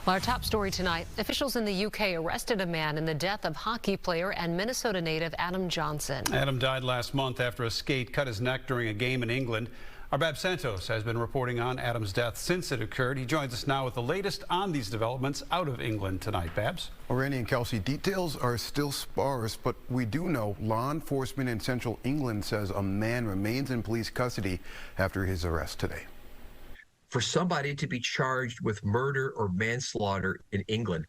Well, our top story tonight, officials in the UK arrested a man in the death of hockey player and Minnesota native Adam Johnson. Adam died last month after a skate cut his neck during a game in England. Our Babs Santos has been reporting on Adam's death since it occurred. He joins us now with the latest on these developments out of England tonight. Babs? Well, Randy and Kelsey, details are still sparse, but we do know law enforcement in central England says a man remains in police custody after his arrest today. For somebody to be charged with murder or manslaughter in England,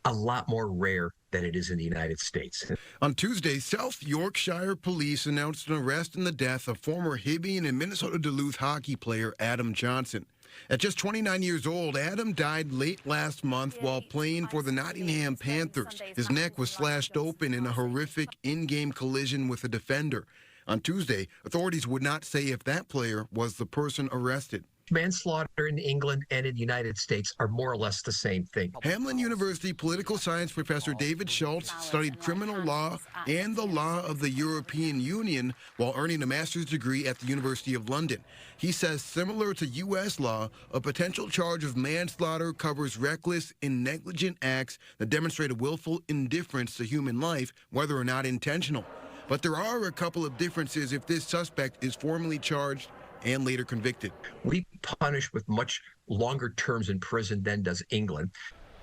a lot more rare than it is in the United States. On Tuesday, South Yorkshire police announced an arrest in the death of former Hibbing and Minnesota Duluth hockey player Adam Johnson. At just 29 years old, Adam died late last month while playing for the Nottingham Panthers. His neck was slashed open in a horrific in-game collision with a defender. On Tuesday, authorities would not say if that player was the person arrested. Manslaughter in England and in the United States are more or less the same thing. Hamline University political science professor David Schultz studied criminal law and the law of the European Union while earning a master's degree at the University of London. He says similar to U.S. law, a potential charge of manslaughter covers reckless and negligent acts that demonstrate a willful indifference to human life, whether or not intentional. But there are a couple of differences if this suspect is formally charged and later convicted. We punish with much longer terms in prison than does England.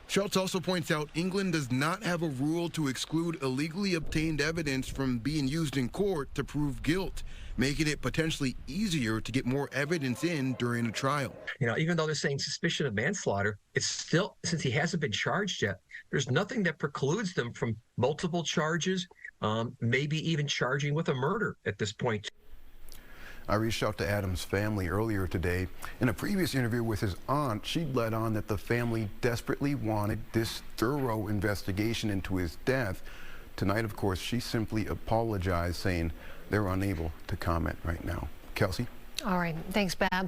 Schultz also points out England does not have a rule to exclude illegally obtained evidence from being used in court to prove guilt, making it potentially easier to get more evidence in during a trial. You know, even though they're saying suspicion of manslaughter, it's still, since he hasn't been charged yet, there's nothing that precludes them from multiple charges, maybe even charging with a murder at this point. I reached out to Adam's family earlier today. In a previous interview with his aunt, she let on that the family desperately wanted this thorough investigation into his death. Tonight, of course, she simply apologized, saying they're unable to comment right now. Kelsey? All right. Thanks, Babs.